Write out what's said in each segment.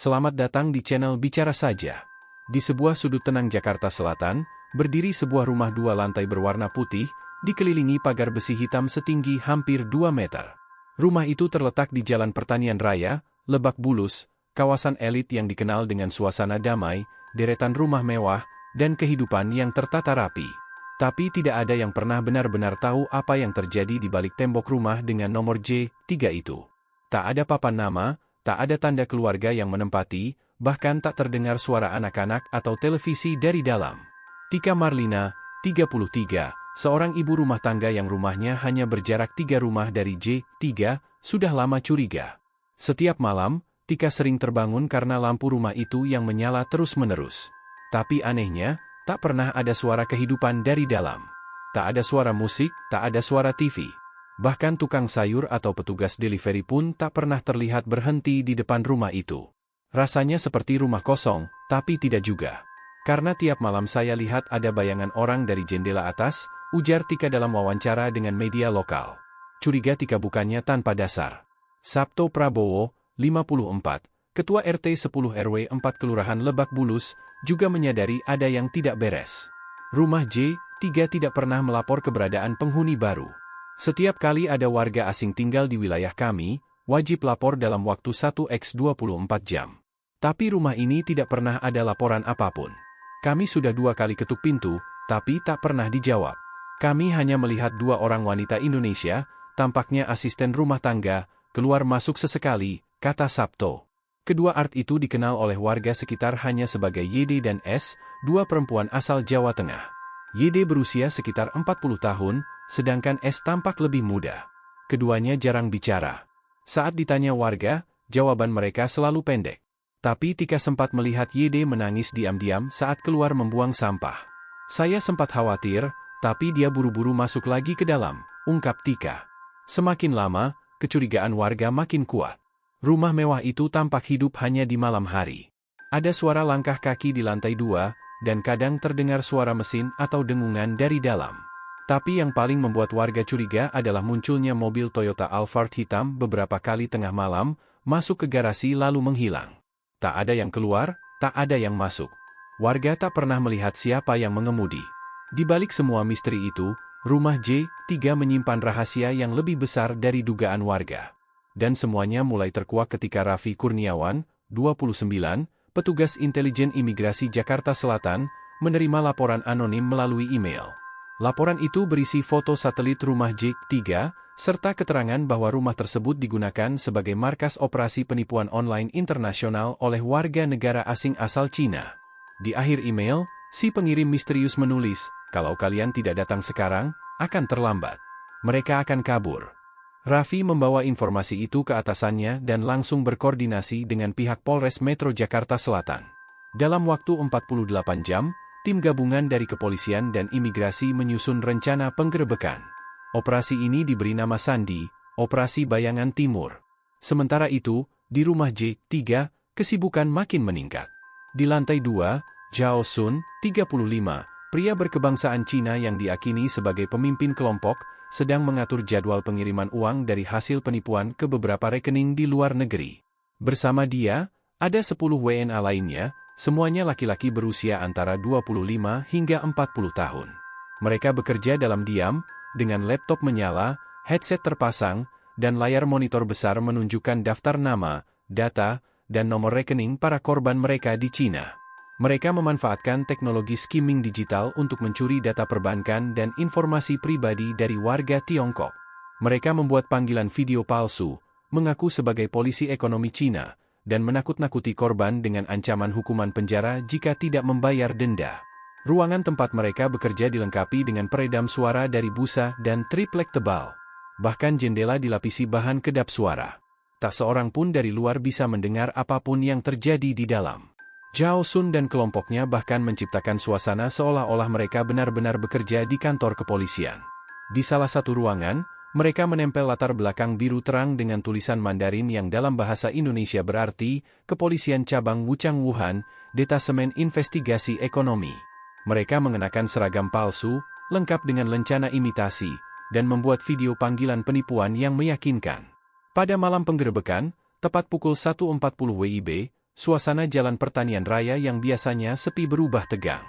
Selamat datang di channel Bicara Saja. Di sebuah sudut tenang Jakarta Selatan, berdiri sebuah rumah dua lantai berwarna putih, dikelilingi pagar besi hitam setinggi hampir 2 meter. Rumah itu terletak di Jalan Pertanian Raya, Lebak Bulus, kawasan elit yang dikenal dengan suasana damai, deretan rumah mewah, dan kehidupan yang tertata rapi. Tapi tidak ada yang pernah benar-benar tahu apa yang terjadi di balik tembok rumah dengan nomor J3 itu. Tak ada papan nama, tak ada tanda keluarga yang menempati, bahkan tak terdengar suara anak-anak atau televisi dari dalam. Tika Marlina, 33, seorang ibu rumah tangga yang rumahnya hanya berjarak 3 rumah dari J3, sudah lama curiga. Setiap malam, Tika sering terbangun karena lampu rumah itu yang menyala terus-menerus. Tapi anehnya, tak pernah ada suara kehidupan dari dalam. Tak ada suara musik, tak ada suara TV. Bahkan tukang sayur atau petugas delivery pun tak pernah terlihat berhenti di depan rumah itu. Rasanya seperti rumah kosong, tapi tidak juga. Karena tiap malam saya lihat ada bayangan orang dari jendela atas, ujar Tika dalam wawancara dengan media lokal. Curiga Tika bukannya tanpa dasar. Sabto Prabowo, 54, Ketua RT 10 RW 4 Kelurahan Lebak Bulus, juga menyadari ada yang tidak beres. Rumah J3 tidak pernah melapor keberadaan penghuni baru. Setiap kali ada warga asing tinggal di wilayah kami, wajib lapor dalam waktu 1x24 jam. Tapi rumah ini tidak pernah ada laporan apapun. Kami sudah 2 kali ketuk pintu, tapi tak pernah dijawab. Kami hanya melihat 2 orang wanita Indonesia, tampaknya asisten rumah tangga, keluar masuk sesekali, kata Sabto. Kedua art itu dikenal oleh warga sekitar hanya sebagai YD dan S, 2 perempuan asal Jawa Tengah. YD berusia sekitar 40 tahun, sedangkan S tampak lebih muda. Keduanya jarang bicara. Saat ditanya warga, jawaban mereka selalu pendek. Tapi Tika sempat melihat YD menangis diam-diam saat keluar membuang sampah. Saya sempat khawatir, tapi dia buru-buru masuk lagi ke dalam, ungkap Tika. Semakin lama, kecurigaan warga makin kuat. Rumah mewah itu tampak hidup hanya di malam hari. Ada suara langkah kaki di lantai 2, dan kadang terdengar suara mesin atau dengungan dari dalam. Tapi yang paling membuat warga curiga adalah munculnya mobil Toyota Alphard hitam beberapa kali tengah malam, masuk ke garasi lalu menghilang. Tak ada yang keluar, tak ada yang masuk. Warga tak pernah melihat siapa yang mengemudi. Di balik semua misteri itu, rumah J3 menyimpan rahasia yang lebih besar dari dugaan warga. Dan semuanya mulai terkuak ketika Raffi Kurniawan, 29, petugas intelijen imigrasi Jakarta Selatan, menerima laporan anonim melalui email. Laporan itu berisi foto satelit rumah J3, serta keterangan bahwa rumah tersebut digunakan sebagai markas operasi penipuan online internasional oleh warga negara asing asal Cina. Di akhir email, si pengirim misterius menulis, "Kalau kalian tidak datang sekarang, akan terlambat. Mereka akan kabur." Raffi membawa informasi itu ke atasannya dan langsung berkoordinasi dengan pihak Polres Metro Jakarta Selatan. Dalam waktu 48 jam, tim gabungan dari kepolisian dan imigrasi menyusun rencana penggerebekan. Operasi ini diberi nama Sandi, Operasi Bayangan Timur. Sementara itu, di rumah J3, kesibukan makin meningkat. Di lantai 2, Zhao Sun, 35, pria berkebangsaan Cina yang diakini sebagai pemimpin kelompok, sedang mengatur jadwal pengiriman uang dari hasil penipuan ke beberapa rekening di luar negeri. Bersama dia, ada 10 WNA lainnya, semuanya laki-laki berusia antara 25 hingga 40 tahun. Mereka bekerja dalam diam, dengan laptop menyala, headset terpasang, dan layar monitor besar menunjukkan daftar nama, data, dan nomor rekening para korban mereka di Cina. Mereka memanfaatkan teknologi skimming digital untuk mencuri data perbankan dan informasi pribadi dari warga Tiongkok. Mereka membuat panggilan video palsu, mengaku sebagai polisi ekonomi Cina, dan menakut-nakuti korban dengan ancaman hukuman penjara jika tidak membayar denda. Ruangan tempat mereka bekerja dilengkapi dengan peredam suara dari busa dan triplek tebal. Bahkan jendela dilapisi bahan kedap suara. Tak seorang pun dari luar bisa mendengar apapun yang terjadi di dalam. Zhao Sun dan kelompoknya bahkan menciptakan suasana seolah-olah mereka benar-benar bekerja di kantor kepolisian. Di salah satu ruangan, mereka menempel latar belakang biru terang dengan tulisan Mandarin yang dalam bahasa Indonesia berarti, Kepolisian Cabang Wuchang Wuhan, Detasemen Investigasi Ekonomi. Mereka mengenakan seragam palsu, lengkap dengan lencana imitasi, dan membuat video panggilan penipuan yang meyakinkan. Pada malam penggerebekan, tepat pukul 1.40 WIB, suasana jalan pertanian raya yang biasanya sepi berubah tegang.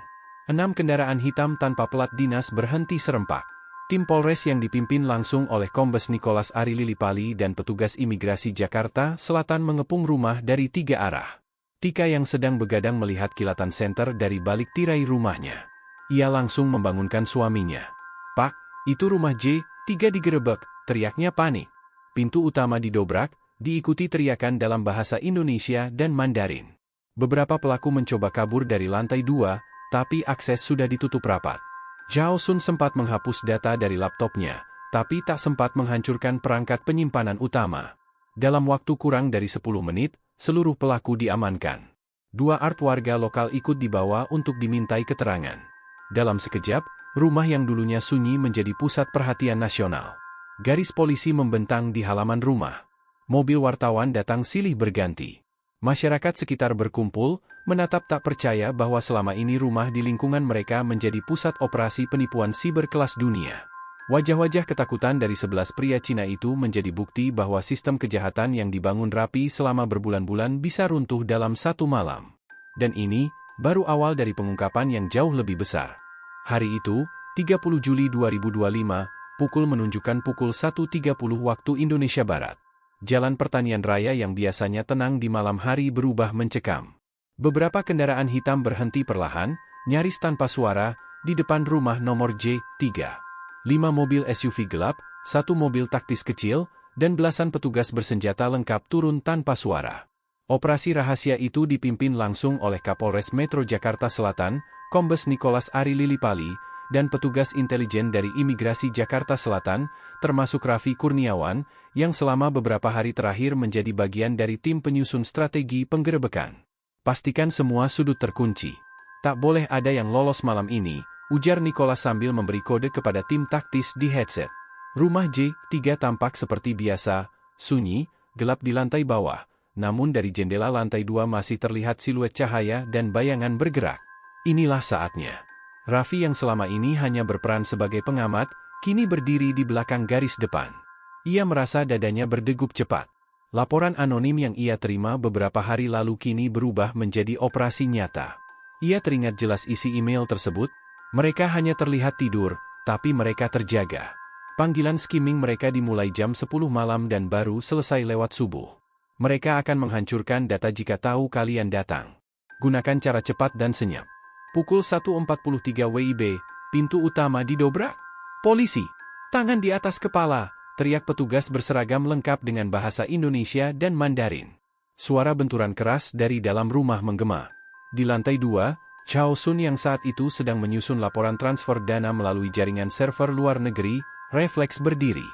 6 kendaraan hitam tanpa plat dinas berhenti serempak. Tim Polres yang dipimpin langsung oleh Kombes Nicholas Ari Lilipali dan petugas imigrasi Jakarta Selatan mengepung rumah dari 3 arah. Tika yang sedang begadang melihat kilatan senter dari balik tirai rumahnya. Ia langsung membangunkan suaminya. "Pak, itu rumah J3 digerebek," teriaknya panik. Pintu utama didobrak, diikuti teriakan dalam bahasa Indonesia dan Mandarin. Beberapa pelaku mencoba kabur dari lantai 2, tapi akses sudah ditutup rapat. Zhao Sun sempat menghapus data dari laptopnya, tapi tak sempat menghancurkan perangkat penyimpanan utama. Dalam waktu kurang dari 10 menit, seluruh pelaku diamankan. 2 art warga lokal ikut dibawa untuk dimintai keterangan. Dalam sekejap, rumah yang dulunya sunyi menjadi pusat perhatian nasional. Garis polisi membentang di halaman rumah. Mobil wartawan datang silih berganti. Masyarakat sekitar berkumpul, menatap tak percaya bahwa selama ini rumah di lingkungan mereka menjadi pusat operasi penipuan siber kelas dunia. Wajah-wajah ketakutan dari 11 pria Cina itu menjadi bukti bahwa sistem kejahatan yang dibangun rapi selama berbulan-bulan bisa runtuh dalam satu malam. Dan ini, baru awal dari pengungkapan yang jauh lebih besar. Hari itu, 30 Juli 2025, pukul menunjukkan pukul 1.30 waktu Indonesia Barat. Jalan pertanian raya yang biasanya tenang di malam hari berubah mencekam. Beberapa kendaraan hitam berhenti perlahan, nyaris tanpa suara, di depan rumah nomor J3. 5 mobil SUV gelap, 1 mobil taktis kecil, dan belasan petugas bersenjata lengkap turun tanpa suara. Operasi rahasia itu dipimpin langsung oleh Kapolres Metro Jakarta Selatan, Kombes Nicholas Ari Lilipali, dan petugas intelijen dari Imigrasi Jakarta Selatan, termasuk Raffi Kurniawan, yang selama beberapa hari terakhir menjadi bagian dari tim penyusun strategi penggerebekan. "Pastikan semua sudut terkunci. Tak boleh ada yang lolos malam ini," ujar Nicholas sambil memberi kode kepada tim taktis di headset. Rumah J3 tampak seperti biasa, sunyi, gelap di lantai bawah, namun dari jendela lantai 2 masih terlihat siluet cahaya dan bayangan bergerak. Inilah saatnya. Raffi yang selama ini hanya berperan sebagai pengamat, kini berdiri di belakang garis depan. Ia merasa dadanya berdegup cepat. Laporan anonim yang ia terima beberapa hari lalu kini berubah menjadi operasi nyata. Ia teringat jelas isi email tersebut. Mereka hanya terlihat tidur, tapi mereka terjaga. Panggilan skimming mereka dimulai jam 10 malam dan baru selesai lewat subuh. Mereka akan menghancurkan data jika tahu kalian datang. Gunakan cara cepat dan senyap. Pukul 1.43 WIB, pintu utama didobrak. "Polisi! Tangan di atas kepala!" teriak petugas berseragam lengkap dengan bahasa Indonesia dan Mandarin. Suara benturan keras dari dalam rumah menggema. Di lantai 2, Zhao Sun yang saat itu sedang menyusun laporan transfer dana melalui jaringan server luar negeri, refleks berdiri.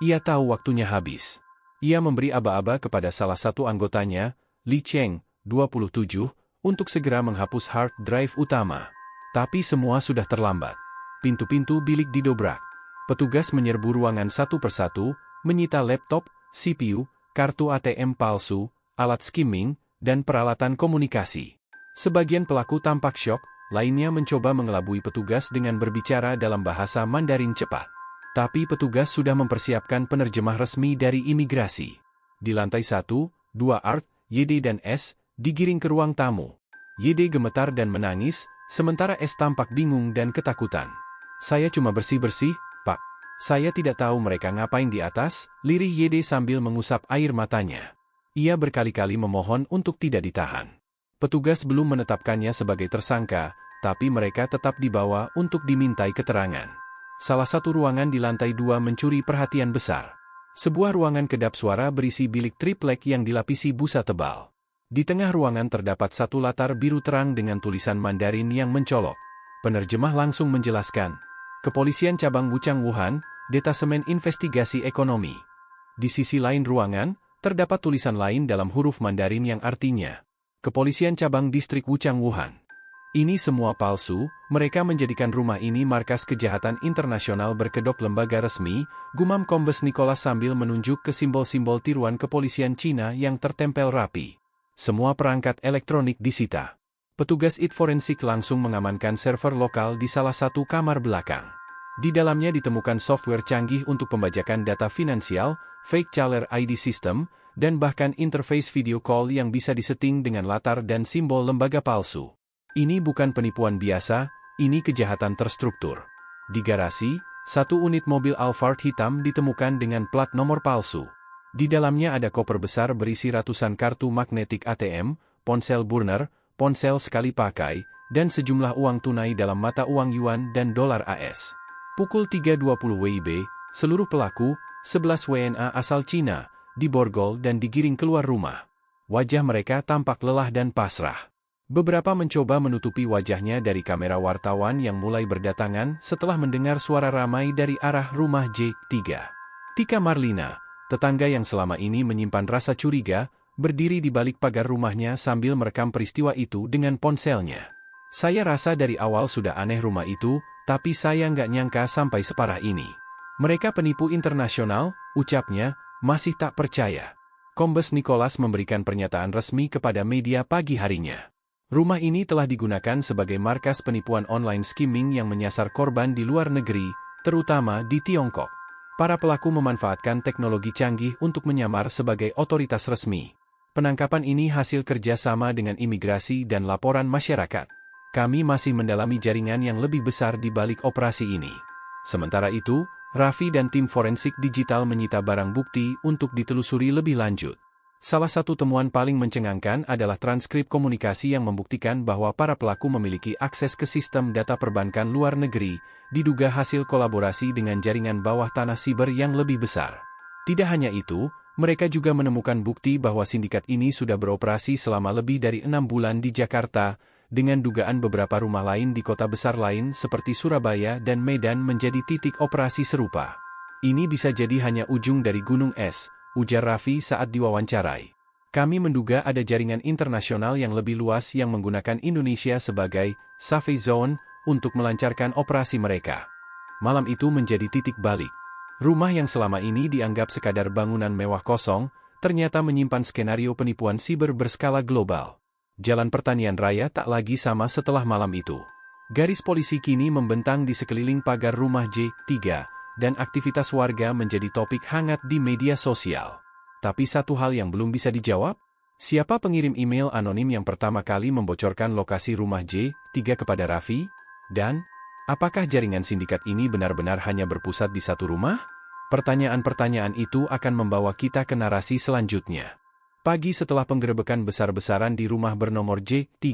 Ia tahu waktunya habis. Ia memberi aba-aba kepada salah satu anggotanya, Li Cheng, 27, untuk segera menghapus hard drive utama. Tapi semua sudah terlambat. Pintu-pintu bilik didobrak. Petugas menyerbu ruangan satu persatu, menyita laptop, CPU, kartu ATM palsu, alat skimming, dan peralatan komunikasi. Sebagian pelaku tampak syok, lainnya mencoba mengelabui petugas dengan berbicara dalam bahasa Mandarin cepat. Tapi petugas sudah mempersiapkan penerjemah resmi dari imigrasi. Di lantai 1, 2 Art, YD dan S, digiring ke ruang tamu. YD gemetar dan menangis, sementara S tampak bingung dan ketakutan. "Saya cuma bersih-bersih, Pak. Saya tidak tahu mereka ngapain di atas," lirih YD sambil mengusap air matanya. Ia berkali-kali memohon untuk tidak ditahan. Petugas belum menetapkannya sebagai tersangka, tapi mereka tetap dibawa untuk dimintai keterangan. Salah satu ruangan di lantai 2 mencuri perhatian besar. Sebuah ruangan kedap suara berisi bilik triplek yang dilapisi busa tebal. Di tengah ruangan terdapat satu latar biru terang dengan tulisan Mandarin yang mencolok. Penerjemah langsung menjelaskan, "Kepolisian Cabang Wuchang Wuhan, Detasemen Investigasi Ekonomi." Di sisi lain ruangan, terdapat tulisan lain dalam huruf Mandarin yang artinya, "Kepolisian Cabang Distrik Wuchang Wuhan." Ini semua palsu, mereka menjadikan rumah ini markas kejahatan internasional berkedok lembaga resmi, gumam Kombes Nicholas sambil menunjuk ke simbol-simbol tiruan kepolisian Cina yang tertempel rapi. Semua perangkat elektronik disita. Petugas IT forensik langsung mengamankan server lokal di salah satu kamar belakang. Di dalamnya ditemukan software canggih untuk pembajakan data finansial, fake caller ID system, dan bahkan interface video call yang bisa disetting dengan latar dan simbol lembaga palsu. Ini bukan penipuan biasa, ini kejahatan terstruktur. Di garasi, satu unit mobil Alphard hitam ditemukan dengan plat nomor palsu. Di dalamnya ada koper besar berisi ratusan kartu magnetik ATM, ponsel burner, ponsel sekali pakai, dan sejumlah uang tunai dalam mata uang yuan dan dolar AS. Pukul 3.20 WIB, seluruh pelaku, 11 WNA asal Cina, diborgol dan digiring keluar rumah. Wajah mereka tampak lelah dan pasrah. Beberapa mencoba menutupi wajahnya dari kamera wartawan yang mulai berdatangan setelah mendengar suara ramai dari arah rumah J3. Tika Marlina, tetangga yang selama ini menyimpan rasa curiga, berdiri di balik pagar rumahnya sambil merekam peristiwa itu dengan ponselnya. Saya rasa dari awal sudah aneh rumah itu, tapi saya nggak nyangka sampai separah ini. Mereka penipu internasional, ucapnya, masih tak percaya. Kombes Nicholas memberikan pernyataan resmi kepada media pagi harinya. Rumah ini telah digunakan sebagai markas penipuan online skimming yang menyasar korban di luar negeri, terutama di Tiongkok. Para pelaku memanfaatkan teknologi canggih untuk menyamar sebagai otoritas resmi. Penangkapan ini hasil kerjasama dengan imigrasi dan laporan masyarakat. Kami masih mendalami jaringan yang lebih besar di balik operasi ini. Sementara itu, Raffi dan tim forensik digital menyita barang bukti untuk ditelusuri lebih lanjut. Salah satu temuan paling mencengangkan adalah transkrip komunikasi yang membuktikan bahwa para pelaku memiliki akses ke sistem data perbankan luar negeri, diduga hasil kolaborasi dengan jaringan bawah tanah siber yang lebih besar. Tidak hanya itu, mereka juga menemukan bukti bahwa sindikat ini sudah beroperasi selama lebih dari 6 bulan di Jakarta, dengan dugaan beberapa rumah lain di kota besar lain seperti Surabaya dan Medan menjadi titik operasi serupa. Ini bisa jadi hanya ujung dari gunung es, ujar Raffi saat diwawancarai. Kami menduga ada jaringan internasional yang lebih luas yang menggunakan Indonesia sebagai safe zone untuk melancarkan operasi mereka. Malam itu menjadi titik balik. Rumah yang selama ini dianggap sekadar bangunan mewah kosong, ternyata menyimpan skenario penipuan siber berskala global. Jalan Pertanian Raya tak lagi sama setelah malam itu. Garis polisi kini membentang di sekeliling pagar rumah J3, dan aktivitas warga menjadi topik hangat di media sosial. Tapi satu hal yang belum bisa dijawab, siapa pengirim email anonim yang pertama kali membocorkan lokasi rumah J3 kepada Raffi? Dan, apakah jaringan sindikat ini benar-benar hanya berpusat di satu rumah? Pertanyaan-pertanyaan itu akan membawa kita ke narasi selanjutnya. Pagi setelah penggerebekan besar-besaran di rumah bernomor J3,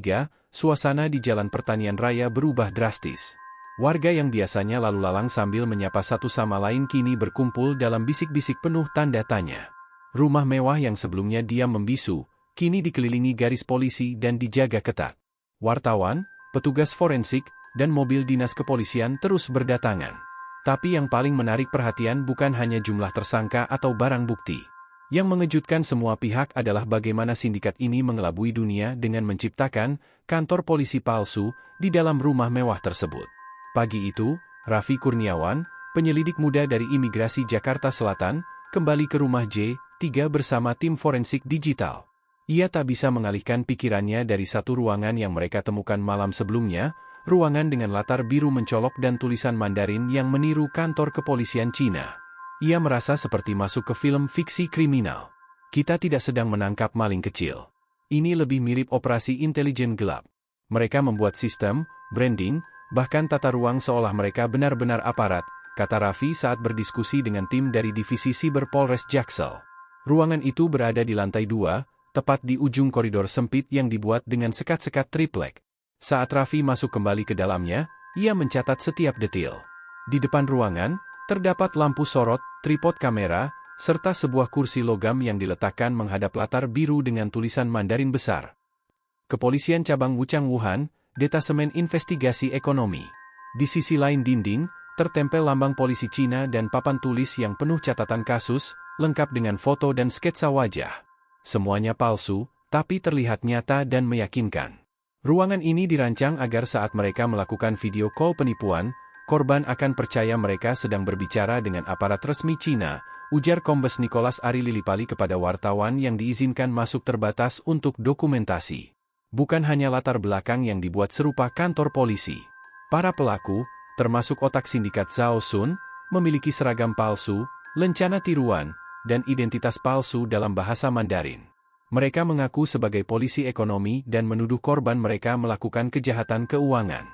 suasana di Jalan Pertanian Raya berubah drastis. Warga yang biasanya lalu lalang sambil menyapa satu sama lain kini berkumpul dalam bisik-bisik penuh tanda tanya. Rumah mewah yang sebelumnya diam membisu, kini dikelilingi garis polisi dan dijaga ketat. Wartawan, petugas forensik, dan mobil dinas kepolisian terus berdatangan. Tapi yang paling menarik perhatian bukan hanya jumlah tersangka atau barang bukti. Yang mengejutkan semua pihak adalah bagaimana sindikat ini mengelabui dunia dengan menciptakan kantor polisi palsu di dalam rumah mewah tersebut. Pagi itu, Raffi Kurniawan, penyelidik muda dari Imigrasi Jakarta Selatan, kembali ke rumah J3 bersama tim forensik digital. Ia tak bisa mengalihkan pikirannya dari satu ruangan yang mereka temukan malam sebelumnya, ruangan dengan latar biru mencolok dan tulisan Mandarin yang meniru kantor kepolisian Cina. Ia merasa seperti masuk ke film fiksi kriminal. Kita tidak sedang menangkap maling kecil. Ini lebih mirip operasi intelijen gelap. Mereka membuat sistem, branding, bahkan tata ruang seolah mereka benar-benar aparat, kata Raffi saat berdiskusi dengan tim dari divisi Siber Polres Jaksel. Ruangan itu berada di lantai 2, tepat di ujung koridor sempit yang dibuat dengan sekat-sekat triplek. Saat Raffi masuk kembali ke dalamnya, ia mencatat setiap detil. Di depan ruangan, terdapat lampu sorot, tripod kamera, serta sebuah kursi logam yang diletakkan menghadap latar biru dengan tulisan Mandarin besar. Kepolisian Cabang Wuchang Wuhan, Detasemen Investigasi Ekonomi. Di sisi lain dinding, tertempel lambang polisi Cina dan papan tulis yang penuh catatan kasus, lengkap dengan foto dan sketsa wajah. Semuanya palsu, tapi terlihat nyata dan meyakinkan. Ruangan ini dirancang agar saat mereka melakukan video call penipuan, korban akan percaya mereka sedang berbicara dengan aparat resmi Cina, ujar Kombes Nicholas Ari Lilipali kepada wartawan yang diizinkan masuk terbatas untuk dokumentasi. Bukan hanya latar belakang yang dibuat serupa kantor polisi. Para pelaku, termasuk otak sindikat Zhao Sun, memiliki seragam palsu, lencana tiruan, dan identitas palsu dalam bahasa Mandarin. Mereka mengaku sebagai polisi ekonomi dan menuduh korban mereka melakukan kejahatan keuangan.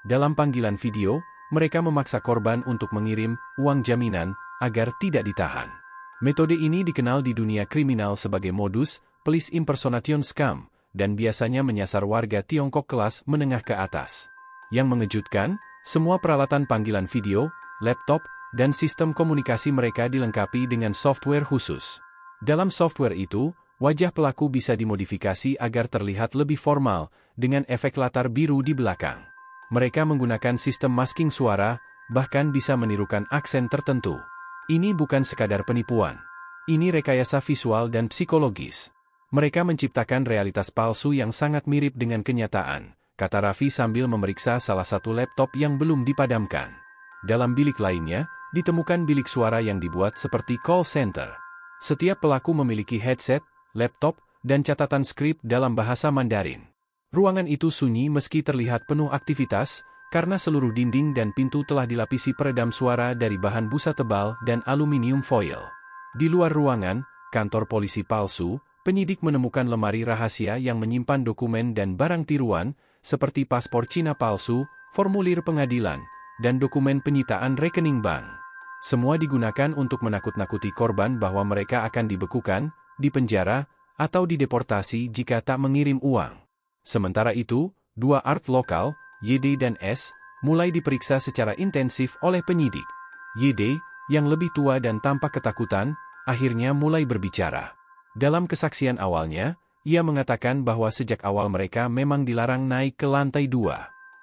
Dalam panggilan video, mereka memaksa korban untuk mengirim uang jaminan agar tidak ditahan. Metode ini dikenal di dunia kriminal sebagai modus police impersonation scam dan biasanya menyasar warga Tiongkok kelas menengah ke atas. Yang mengejutkan, semua peralatan panggilan video, laptop, dan sistem komunikasi mereka dilengkapi dengan software khusus. Dalam software itu, wajah pelaku bisa dimodifikasi agar terlihat lebih formal dengan efek latar biru di belakang. Mereka menggunakan sistem masking suara, bahkan bisa menirukan aksen tertentu. Ini bukan sekadar penipuan. Ini rekayasa visual dan psikologis. Mereka menciptakan realitas palsu yang sangat mirip dengan kenyataan, kata Raffi sambil memeriksa salah satu laptop yang belum dipadamkan. Dalam bilik lainnya, ditemukan bilik suara yang dibuat seperti call center. Setiap pelaku memiliki headset, laptop, dan catatan skrip dalam bahasa Mandarin. Ruangan itu sunyi meski terlihat penuh aktivitas, karena seluruh dinding dan pintu telah dilapisi peredam suara dari bahan busa tebal dan aluminium foil. Di luar ruangan, kantor polisi palsu, penyidik menemukan lemari rahasia yang menyimpan dokumen dan barang tiruan, seperti paspor Cina palsu, formulir pengadilan, dan dokumen penyitaan rekening bank. Semua digunakan untuk menakut-nakuti korban bahwa mereka akan dibekukan, dipenjara, atau dideportasi jika tak mengirim uang. Sementara itu, dua art lokal, YD dan S, mulai diperiksa secara intensif oleh penyidik. YD, yang lebih tua dan tampak ketakutan, akhirnya mulai berbicara. Dalam kesaksian awalnya, ia mengatakan bahwa sejak awal mereka memang dilarang naik ke lantai 2.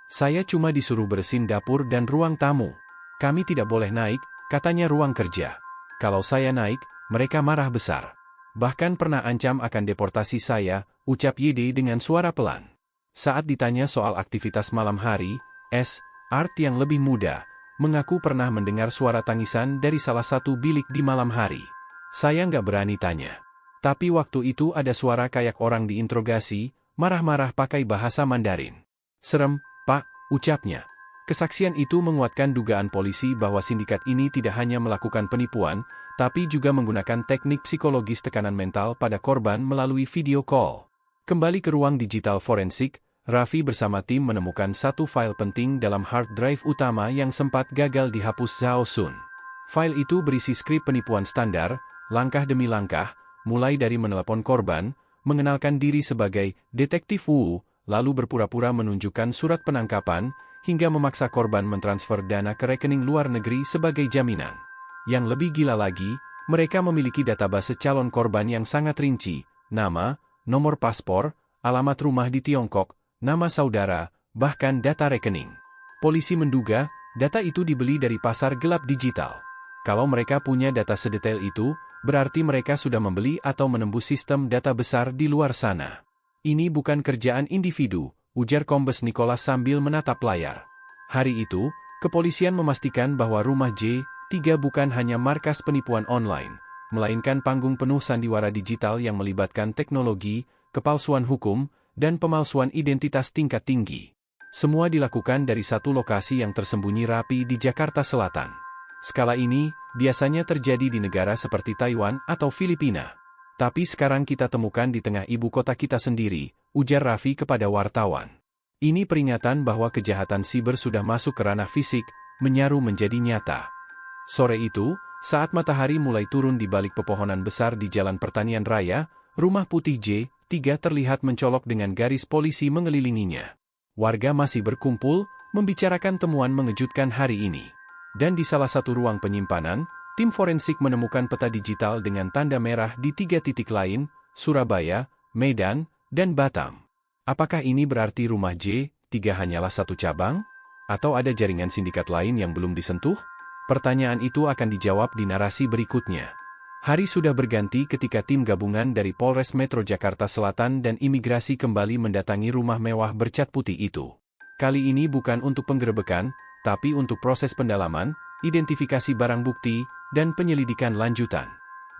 Saya cuma disuruh bersihin dapur dan ruang tamu. Kami tidak boleh naik, katanya ruang kerja. Kalau saya naik, mereka marah besar. Bahkan pernah ancam akan deportasi saya, ucap YD dengan suara pelan. Saat ditanya soal aktivitas malam hari, S, Art yang lebih muda, mengaku pernah mendengar suara tangisan dari salah satu bilik di malam hari. Saya nggak berani tanya. Tapi waktu itu ada suara kayak orang diinterogasi, marah-marah pakai bahasa Mandarin. Serem, Pak, ucapnya. Kesaksian itu menguatkan dugaan polisi bahwa sindikat ini tidak hanya melakukan penipuan, tapi juga menggunakan teknik psikologis tekanan mental pada korban melalui video call. Kembali ke ruang digital forensik, Raffi bersama tim menemukan satu file penting dalam hard drive utama yang sempat gagal dihapus Zhao Sun. File itu berisi skrip penipuan standar, langkah demi langkah, mulai dari menelepon korban, mengenalkan diri sebagai detektif Wu, lalu berpura-pura menunjukkan surat penangkapan, hingga memaksa korban mentransfer dana ke rekening luar negeri sebagai jaminan. Yang lebih gila lagi, mereka memiliki database calon korban yang sangat rinci, nama, nomor paspor, alamat rumah di Tiongkok, nama saudara, bahkan data rekening. Polisi menduga, data itu dibeli dari pasar gelap digital. Kalau mereka punya data sedetail itu, berarti mereka sudah membeli atau menembus sistem data besar di luar sana. Ini bukan kerjaan individu, ujar Kombes Nicholas sambil menatap layar. Hari itu, kepolisian memastikan bahwa rumah J3 bukan hanya markas penipuan online, melainkan panggung penuh sandiwara digital yang melibatkan teknologi, kepalsuan hukum, dan pemalsuan identitas tingkat tinggi. Semua dilakukan dari satu lokasi yang tersembunyi rapi di Jakarta Selatan. Skala ini biasanya terjadi di negara seperti Taiwan atau Filipina. Tapi sekarang kita temukan di tengah ibu kota kita sendiri, ujar Raffi kepada wartawan. Ini peringatan bahwa kejahatan siber sudah masuk ke ranah fisik, menyaru menjadi nyata. Sore itu, saat matahari mulai turun di balik pepohonan besar di Jalan Pertanian Raya, rumah putih J3 terlihat mencolok dengan garis polisi mengelilinginya. Warga masih berkumpul, membicarakan temuan mengejutkan hari ini. Dan di salah satu ruang penyimpanan, tim forensik menemukan peta digital dengan tanda merah di 3 titik lain, Surabaya, Medan, dan Batam. Apakah ini berarti rumah J3 hanyalah satu cabang? Atau ada jaringan sindikat lain yang belum disentuh? Pertanyaan itu akan dijawab di narasi berikutnya. Hari sudah berganti ketika tim gabungan dari Polres Metro Jakarta Selatan dan imigrasi kembali mendatangi rumah mewah bercat putih itu. Kali ini bukan untuk penggerebekan, tapi untuk proses pendalaman, identifikasi barang bukti, dan penyelidikan lanjutan.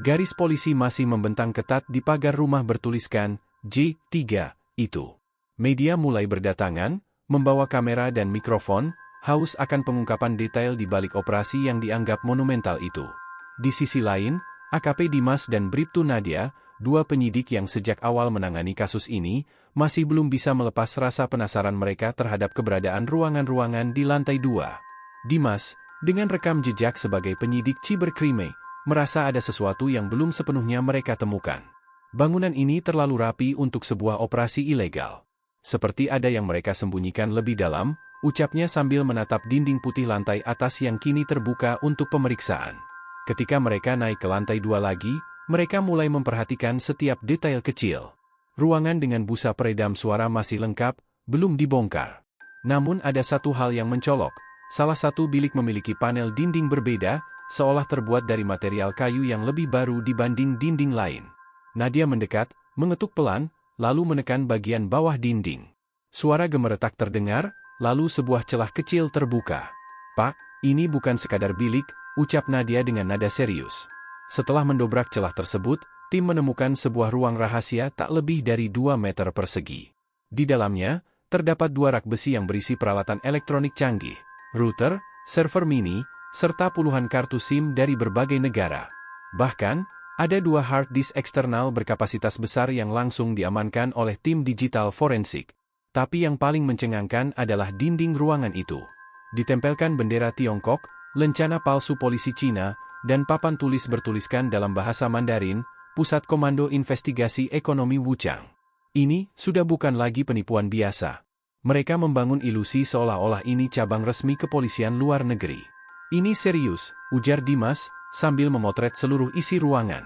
Garis polisi masih membentang ketat di pagar rumah bertuliskan J3 itu. Media mulai berdatangan, membawa kamera dan mikrofon, haus akan pengungkapan detail di balik operasi yang dianggap monumental itu. Di sisi lain, AKP Dimas dan Bribtu Nadia, dua penyidik yang sejak awal menangani kasus ini, masih belum bisa melepas rasa penasaran mereka terhadap keberadaan ruangan-ruangan di lantai 2. Dimas, dengan rekam jejak sebagai penyidik cybercrime, merasa ada sesuatu yang belum sepenuhnya mereka temukan. Bangunan ini terlalu rapi untuk sebuah operasi ilegal. Seperti ada yang mereka sembunyikan lebih dalam, ucapnya sambil menatap dinding putih lantai atas yang kini terbuka untuk pemeriksaan. Ketika mereka naik ke lantai 2 lagi, mereka mulai memperhatikan setiap detail kecil. Ruangan dengan busa peredam suara masih lengkap, belum dibongkar. Namun ada satu hal yang mencolok. Salah satu bilik memiliki panel dinding berbeda, seolah terbuat dari material kayu yang lebih baru dibanding dinding lain. Nadia mendekat, mengetuk pelan, lalu menekan bagian bawah dinding. Suara gemeretak terdengar, lalu sebuah celah kecil terbuka. "Pak, ini bukan sekadar bilik," ucap Nadia dengan nada serius. Setelah mendobrak celah tersebut, tim menemukan sebuah ruang rahasia tak lebih dari 2 meter persegi. Di dalamnya, terdapat 2 rak besi yang berisi peralatan elektronik canggih, router, server mini, serta puluhan kartu SIM dari berbagai negara. Bahkan, ada 2 hard disk eksternal berkapasitas besar yang langsung diamankan oleh tim digital forensik. Tapi yang paling mencengangkan adalah dinding ruangan itu. Ditempelkan bendera Tiongkok, lencana palsu polisi Cina, dan papan tulis bertuliskan dalam bahasa Mandarin, Pusat Komando Investigasi Ekonomi Wuchang. Ini sudah bukan lagi penipuan biasa. Mereka membangun ilusi seolah-olah ini cabang resmi kepolisian luar negeri. "Ini serius," ujar Dimas, sambil memotret seluruh isi ruangan.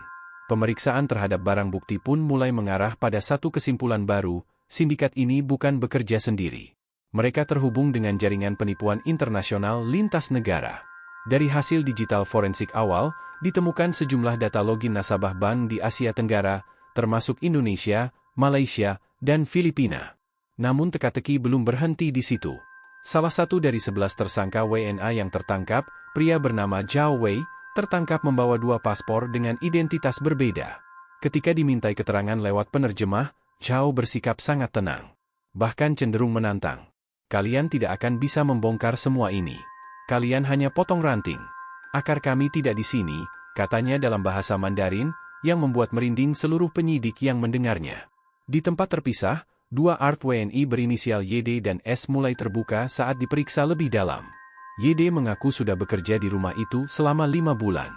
Pemeriksaan terhadap barang bukti pun mulai mengarah pada satu kesimpulan baru, sindikat ini bukan bekerja sendiri. Mereka terhubung dengan jaringan penipuan internasional lintas negara. Dari hasil digital forensik awal, ditemukan sejumlah data login nasabah bank di Asia Tenggara, termasuk Indonesia, Malaysia, dan Filipina. Namun teka-teki belum berhenti di situ. Salah satu dari 11 tersangka WNA yang tertangkap, pria bernama Zhao Wei, tertangkap membawa 2 paspor dengan identitas berbeda. Ketika dimintai keterangan lewat penerjemah, Zhao bersikap sangat tenang. Bahkan cenderung menantang. "Kalian tidak akan bisa membongkar semua ini. Kalian hanya potong ranting. Akar kami tidak di sini," katanya dalam bahasa Mandarin, yang membuat merinding seluruh penyidik yang mendengarnya. Di tempat terpisah, 2 art WNI berinisial YD dan S mulai terbuka saat diperiksa lebih dalam. YD mengaku sudah bekerja di rumah itu selama 5 bulan.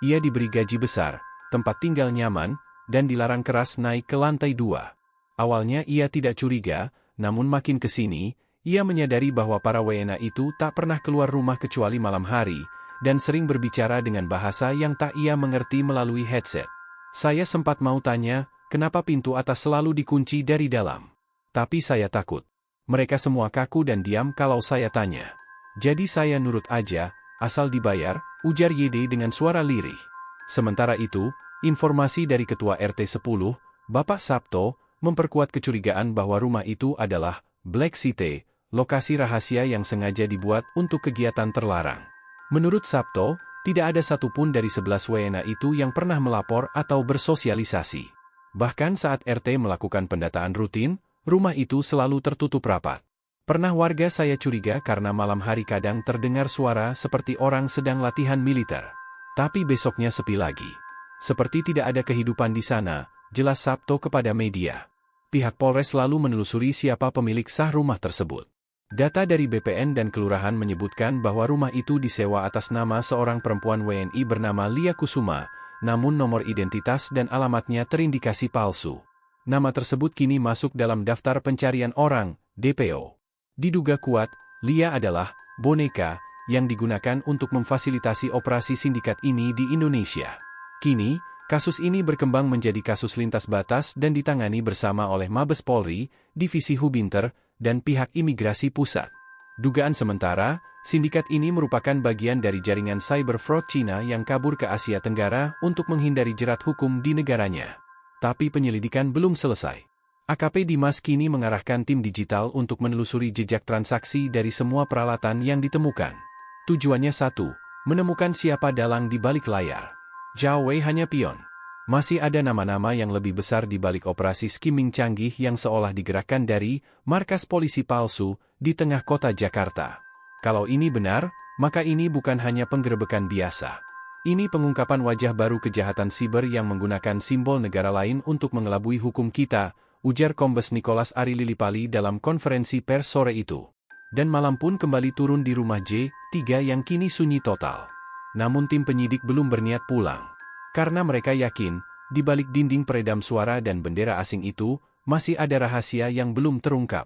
Ia diberi gaji besar, tempat tinggal nyaman, dan dilarang keras naik ke lantai 2. Awalnya ia tidak curiga, namun makin ke sini, ia menyadari bahwa para WNA itu tak pernah keluar rumah kecuali malam hari, dan sering berbicara dengan bahasa yang tak ia mengerti melalui headset. "Saya sempat mau tanya, kenapa pintu atas selalu dikunci dari dalam. Tapi saya takut. Mereka semua kaku dan diam kalau saya tanya. Jadi saya nurut aja, asal dibayar," ujar YD dengan suara lirih. Sementara itu, informasi dari Ketua RT 10, Bapak Sabto, memperkuat kecurigaan bahwa rumah itu adalah Black City, lokasi rahasia yang sengaja dibuat untuk kegiatan terlarang. Menurut Sabto, tidak ada satupun dari 11 WNA itu yang pernah melapor atau bersosialisasi. Bahkan saat RT melakukan pendataan rutin, rumah itu selalu tertutup rapat. "Pernah warga saya curiga karena malam hari kadang terdengar suara seperti orang sedang latihan militer. Tapi besoknya sepi lagi. Seperti tidak ada kehidupan di sana," jelas Sabto kepada media. Pihak Polres lalu menelusuri siapa pemilik sah rumah tersebut. Data dari BPN dan Kelurahan menyebutkan bahwa rumah itu disewa atas nama seorang perempuan WNI bernama Lia Kusuma, namun nomor identitas dan alamatnya terindikasi palsu. Nama tersebut kini masuk dalam daftar pencarian orang, DPO. Diduga kuat, Lia adalah boneka yang digunakan untuk memfasilitasi operasi sindikat ini di Indonesia. Kini, kasus ini berkembang menjadi kasus lintas batas dan ditangani bersama oleh Mabes Polri, Divisi Hubinter, dan pihak imigrasi pusat. Dugaan sementara, sindikat ini merupakan bagian dari jaringan cyber fraud Cina yang kabur ke Asia Tenggara untuk menghindari jerat hukum di negaranya. Tapi penyelidikan belum selesai. AKP Dimas kini mengarahkan tim digital untuk menelusuri jejak transaksi dari semua peralatan yang ditemukan. Tujuannya satu, menemukan siapa dalang di balik layar. Zhao Wei hanya pion. Masih ada nama-nama yang lebih besar di balik operasi skimming canggih yang seolah digerakkan dari markas polisi palsu di tengah kota Jakarta. Kalau ini benar, maka ini bukan hanya penggerebekan biasa. Ini pengungkapan wajah baru kejahatan siber yang menggunakan simbol negara lain untuk mengelabui hukum kita, ujar Kombes Nicholas Ari Lilipali dalam konferensi pers sore itu. Dan malam pun kembali turun di rumah J3 yang kini sunyi total. Namun tim penyidik belum berniat pulang. Karena mereka yakin, di balik dinding peredam suara dan bendera asing itu, masih ada rahasia yang belum terungkap.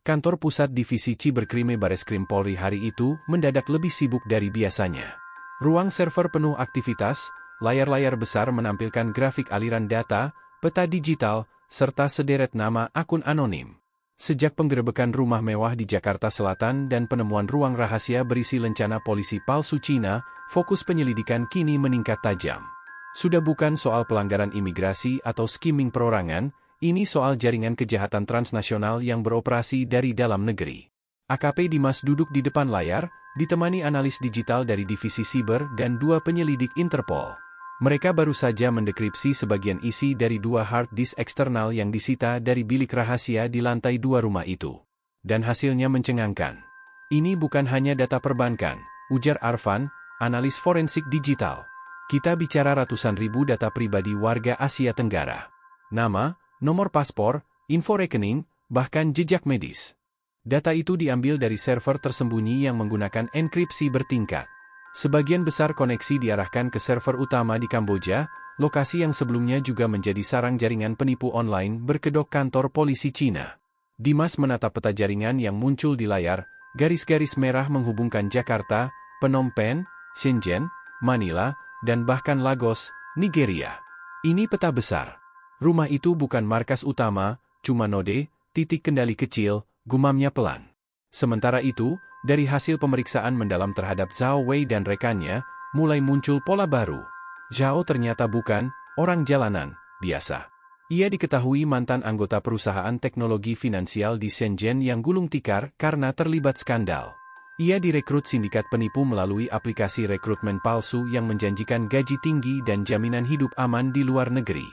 Kantor Pusat Divisi Ciberkrime Bareskrim Polri hari itu mendadak lebih sibuk dari biasanya. Ruang server penuh aktivitas, layar-layar besar menampilkan grafik aliran data, peta digital, serta sederet nama akun anonim. Sejak penggerebekan rumah mewah di Jakarta Selatan dan penemuan ruang rahasia berisi lencana polisi palsu Cina, fokus penyelidikan kini meningkat tajam. Sudah bukan soal pelanggaran imigrasi atau skimming perorangan, ini soal jaringan kejahatan transnasional yang beroperasi dari dalam negeri. AKP Dimas duduk di depan layar, ditemani analis digital dari Divisi Siber dan 2 penyelidik Interpol. Mereka baru saja mendekripsi sebagian isi dari 2 hard disk eksternal yang disita dari bilik rahasia di lantai 2 rumah itu. Dan hasilnya mencengangkan. Ini bukan hanya data perbankan, ujar Arfan, analis forensik digital. Kita bicara ratusan ribu data pribadi warga Asia Tenggara. Nama, nomor paspor, info rekening, bahkan jejak medis. Data itu diambil dari server tersembunyi yang menggunakan enkripsi bertingkat. Sebagian besar koneksi diarahkan ke server utama di Kamboja, lokasi yang sebelumnya juga menjadi sarang jaringan penipu online berkedok kantor polisi Cina. Dimas menatap peta jaringan yang muncul di layar, garis-garis merah menghubungkan Jakarta, Phnom Penh, Shenzhen, Manila, dan bahkan Lagos, Nigeria. Ini peta besar. Rumah itu bukan markas utama, cuma node, titik kendali kecil, gumamnya pelan. Sementara itu, dari hasil pemeriksaan mendalam terhadap Zhao Wei dan rekannya, mulai muncul pola baru. Zhao ternyata bukan orang jalanan biasa. Ia diketahui mantan anggota perusahaan teknologi finansial di Shenzhen yang gulung tikar karena terlibat skandal. Ia direkrut sindikat penipu melalui aplikasi rekrutmen palsu yang menjanjikan gaji tinggi dan jaminan hidup aman di luar negeri.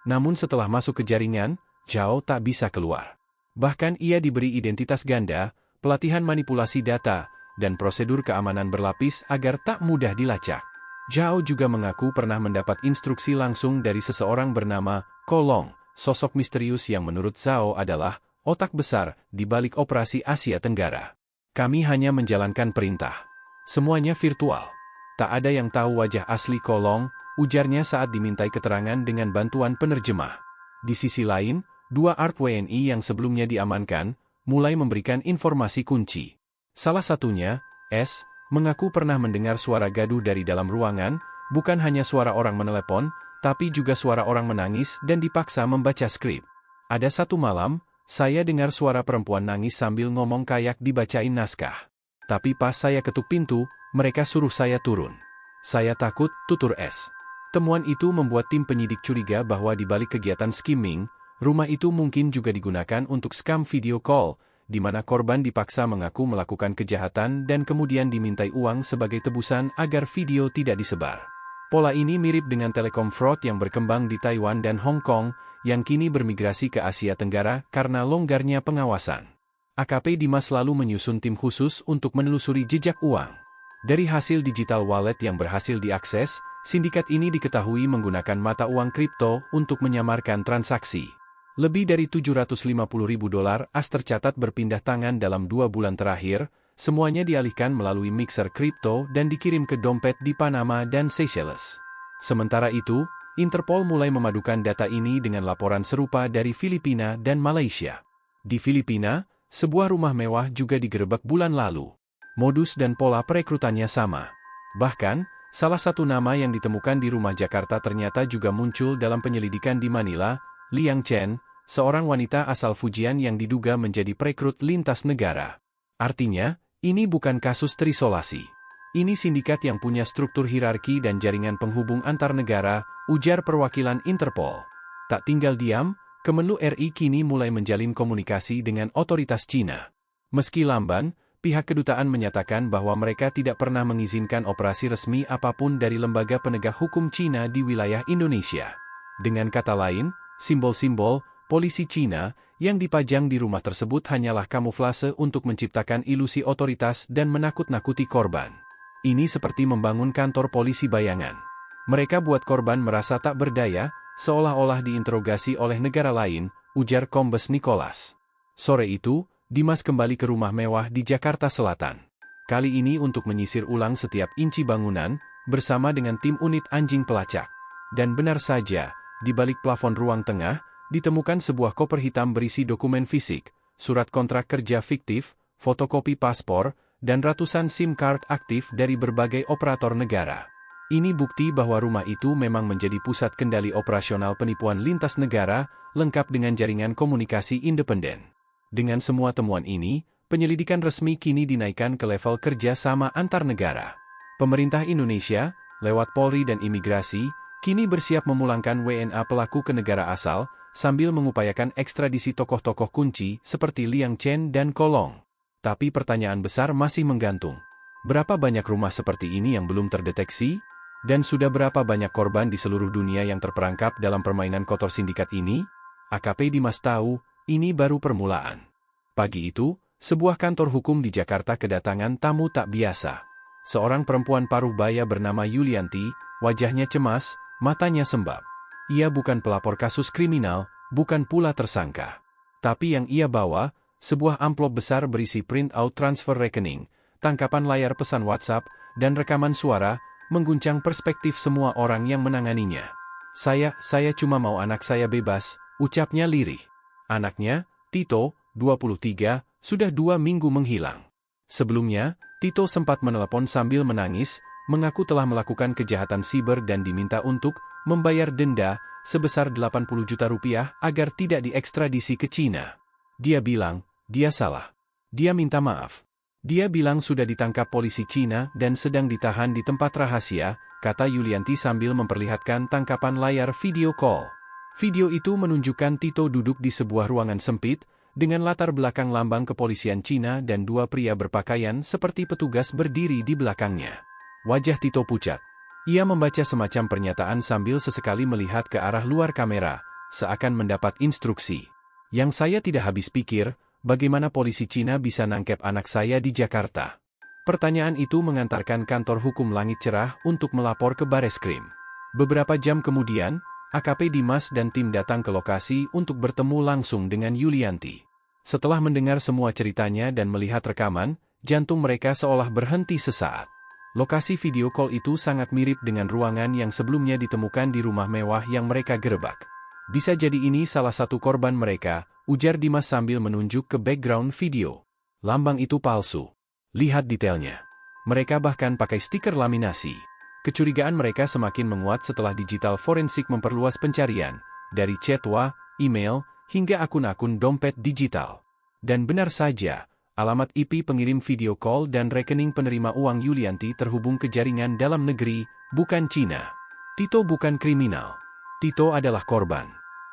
Namun setelah masuk ke jaringan, Zhao tak bisa keluar. Bahkan ia diberi identitas ganda, pelatihan manipulasi data, dan prosedur keamanan berlapis agar tak mudah dilacak. Zhao juga mengaku pernah mendapat instruksi langsung dari seseorang bernama Kolong, sosok misterius yang menurut Zhao adalah otak besar di balik operasi Asia Tenggara. Kami hanya menjalankan perintah. Semuanya virtual. Tak ada yang tahu wajah asli Kolong, ujarnya saat dimintai keterangan dengan bantuan penerjemah. Di sisi lain, 2 art WNI yang sebelumnya diamankan, mulai memberikan informasi kunci. Salah satunya, S, mengaku pernah mendengar suara gaduh dari dalam ruangan, bukan hanya suara orang menelepon, tapi juga suara orang menangis dan dipaksa membaca skrip. Ada satu malam, saya dengar suara perempuan nangis sambil ngomong kayak dibacain naskah. Tapi pas saya ketuk pintu, mereka suruh saya turun. Saya takut, tutur S. Temuan itu membuat tim penyidik curiga bahwa di balik kegiatan skimming, rumah itu mungkin juga digunakan untuk scam video call, di mana korban dipaksa mengaku melakukan kejahatan dan kemudian dimintai uang sebagai tebusan agar video tidak disebar. Pola ini mirip dengan telekom fraud yang berkembang di Taiwan dan Hong Kong, yang kini bermigrasi ke Asia Tenggara karena longgarnya pengawasan. AKP Dimas lalu menyusun tim khusus untuk menelusuri jejak uang. Dari hasil digital wallet yang berhasil diakses, sindikat ini diketahui menggunakan mata uang kripto untuk menyamarkan transaksi. Lebih dari 750.000 dolar AS tercatat berpindah tangan dalam 2 bulan terakhir, semuanya dialihkan melalui mixer kripto dan dikirim ke dompet di Panama dan Seychelles. Sementara itu, Interpol mulai memadukan data ini dengan laporan serupa dari Filipina dan Malaysia. Di Filipina, sebuah rumah mewah juga digerebek bulan lalu. Modus dan pola perekrutannya sama. Bahkan, salah satu nama yang ditemukan di rumah Jakarta ternyata juga muncul dalam penyelidikan di Manila, Liang Chen, seorang wanita asal Fujian yang diduga menjadi perekrut lintas negara. Artinya, ini bukan kasus terisolasi. Ini sindikat yang punya struktur hierarki dan jaringan penghubung antar negara, ujar perwakilan Interpol. Tak tinggal diam, Kemenlu RI kini mulai menjalin komunikasi dengan otoritas Cina. Meski lamban, pihak kedutaan menyatakan bahwa mereka tidak pernah mengizinkan operasi resmi apapun dari lembaga penegak hukum Cina di wilayah Indonesia. Dengan kata lain, simbol-simbol polisi Cina yang dipajang di rumah tersebut hanyalah kamuflase untuk menciptakan ilusi otoritas dan menakut-nakuti korban. Ini seperti membangun kantor polisi bayangan. Mereka buat korban merasa tak berdaya, seolah-olah diinterogasi oleh negara lain, ujar Kombes Nicholas. Sore itu, Dimas kembali ke rumah mewah di Jakarta Selatan. Kali ini untuk menyisir ulang setiap inci bangunan, bersama dengan tim unit anjing pelacak. Dan benar saja, di balik plafon ruang tengah, ditemukan sebuah koper hitam berisi dokumen fisik, surat kontrak kerja fiktif, fotokopi paspor, dan ratusan SIM card aktif dari berbagai operator negara. Ini bukti bahwa rumah itu memang menjadi pusat kendali operasional penipuan lintas negara, lengkap dengan jaringan komunikasi independen. Dengan semua temuan ini, penyelidikan resmi kini dinaikkan ke level kerjasama antar negara. Pemerintah Indonesia, lewat Polri dan Imigrasi, kini bersiap memulangkan WNA pelaku ke negara asal, sambil mengupayakan ekstradisi tokoh-tokoh kunci seperti Liang Chen dan Kolong. Tapi pertanyaan besar masih menggantung. Berapa banyak rumah seperti ini yang belum terdeteksi? Dan sudah berapa banyak korban di seluruh dunia yang terperangkap dalam permainan kotor sindikat ini? AKP Dimas tahu, ini baru permulaan. Pagi itu, sebuah kantor hukum di Jakarta kedatangan tamu tak biasa. Seorang perempuan paruh baya bernama Yulianti, wajahnya cemas, matanya sembab. Ia bukan pelapor kasus kriminal, bukan pula tersangka. Tapi yang ia bawa, sebuah amplop besar berisi print out transfer rekening, tangkapan layar pesan WhatsApp, dan rekaman suara, mengguncang perspektif semua orang yang menanganinya. Saya cuma mau anak saya bebas, ucapnya lirih. Anaknya, Tito, 23, sudah 2 minggu menghilang. Sebelumnya, Tito sempat menelepon sambil menangis, mengaku telah melakukan kejahatan siber dan diminta untuk membayar denda sebesar 80 juta rupiah agar tidak diekstradisi ke Cina. Dia bilang, dia salah. Dia minta maaf. Dia bilang sudah ditangkap polisi Cina dan sedang ditahan di tempat rahasia, kata Yulianti sambil memperlihatkan tangkapan layar video call. Video itu menunjukkan Tito duduk di sebuah ruangan sempit, dengan latar belakang lambang kepolisian Cina dan 2 pria berpakaian seperti petugas berdiri di belakangnya. Wajah Tito pucat. Ia membaca semacam pernyataan sambil sesekali melihat ke arah luar kamera, seakan mendapat instruksi. Yang saya tidak habis pikir, bagaimana polisi Cina bisa nangkep anak saya di Jakarta? Pertanyaan itu mengantarkan kantor hukum Langit Cerah untuk melapor ke Bareskrim. Beberapa jam kemudian, AKP Dimas dan tim datang ke lokasi untuk bertemu langsung dengan Yulianti. Setelah mendengar semua ceritanya dan melihat rekaman, jantung mereka seolah berhenti sesaat. Lokasi video call itu sangat mirip dengan ruangan yang sebelumnya ditemukan di rumah mewah yang mereka gerebek. Bisa jadi ini salah satu korban mereka, ujar Dimas sambil menunjuk ke background video. Lambang itu palsu. Lihat detailnya. Mereka bahkan pakai stiker laminasi. Kecurigaan mereka semakin menguat setelah digital forensik memperluas pencarian, dari chat WA, email, hingga akun-akun dompet digital. Dan benar saja, alamat IP pengirim video call dan rekening penerima uang Yulianti terhubung ke jaringan dalam negeri, bukan Cina. Tito bukan kriminal. Tito adalah korban.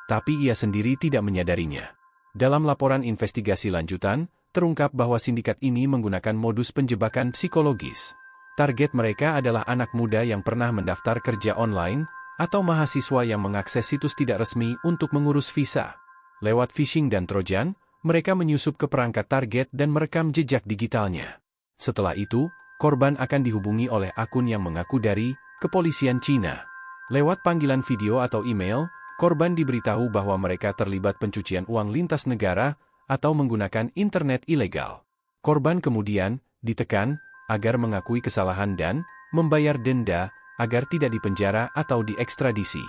Tapi ia sendiri tidak menyadarinya. Dalam laporan investigasi lanjutan, terungkap bahwa sindikat ini menggunakan modus penjebakan psikologis. Target mereka adalah anak muda yang pernah mendaftar kerja online, atau mahasiswa yang mengakses situs tidak resmi untuk mengurus visa. Lewat phishing dan trojan, mereka menyusup ke perangkat target dan merekam jejak digitalnya. Setelah itu, korban akan dihubungi oleh akun yang mengaku dari kepolisian Cina. Lewat panggilan video atau email, korban diberitahu bahwa mereka terlibat pencucian uang lintas negara atau menggunakan internet ilegal. Korban kemudian ditekan agar mengakui kesalahan dan membayar denda agar tidak dipenjara atau diekstradisi.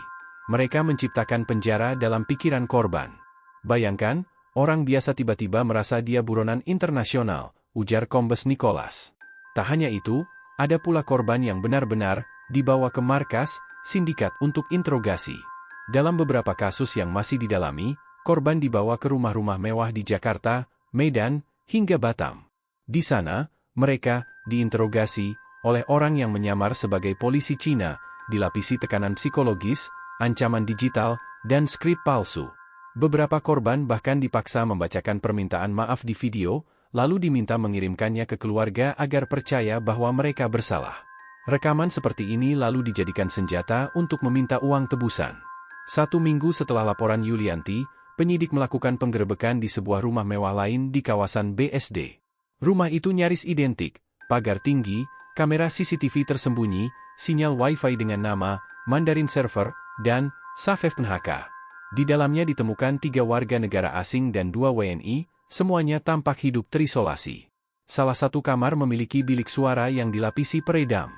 Mereka menciptakan penjara dalam pikiran korban. Bayangkan, orang biasa tiba-tiba merasa dia buronan internasional, ujar Kombes Nicholas. Tak hanya itu, ada pula korban yang benar-benar dibawa ke markas sindikat untuk interogasi. Dalam beberapa kasus yang masih didalami, korban dibawa ke rumah-rumah mewah di Jakarta, Medan, hingga Batam. Di sana, mereka diinterogasi oleh orang yang menyamar sebagai polisi Cina, dilapisi tekanan psikologis, ancaman digital, dan skrip palsu. Beberapa korban bahkan dipaksa membacakan permintaan maaf di video, lalu diminta mengirimkannya ke keluarga agar percaya bahwa mereka bersalah. Rekaman seperti ini lalu dijadikan senjata untuk meminta uang tebusan. 1 minggu setelah laporan Yulianti, penyidik melakukan penggerebekan di sebuah rumah mewah lain di kawasan BSD. Rumah itu nyaris identik, pagar tinggi, kamera CCTV tersembunyi, sinyal Wi-Fi dengan nama Mandarin Server, dan SafePNHK. Di dalamnya ditemukan 3 warga negara asing dan 2 WNI, semuanya tampak hidup terisolasi. Salah satu kamar memiliki bilik suara yang dilapisi peredam.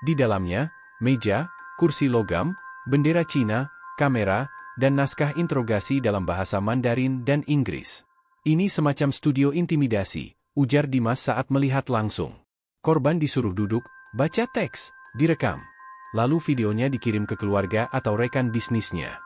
Di dalamnya, meja, kursi logam, bendera Cina, kamera, dan naskah interogasi dalam bahasa Mandarin dan Inggris. Ini semacam studio intimidasi, ujar Dimas saat melihat langsung. Korban disuruh duduk, baca teks, direkam. Lalu videonya dikirim ke keluarga atau rekan bisnisnya.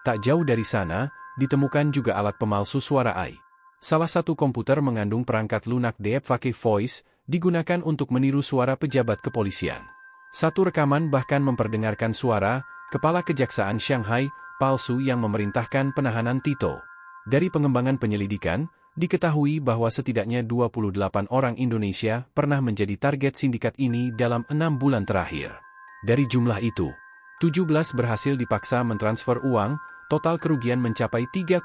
Tak jauh dari sana, ditemukan juga alat pemalsu suara AI. Salah satu komputer mengandung perangkat lunak Deepfake Voice, digunakan untuk meniru suara pejabat kepolisian. Satu rekaman bahkan memperdengarkan suara Kepala Kejaksaan Shanghai palsu yang memerintahkan penahanan Tito. Dari pengembangan penyelidikan, diketahui bahwa setidaknya 28 orang Indonesia pernah menjadi target sindikat ini dalam 6 bulan terakhir. Dari jumlah itu, 17 berhasil dipaksa mentransfer uang, total kerugian mencapai 3,2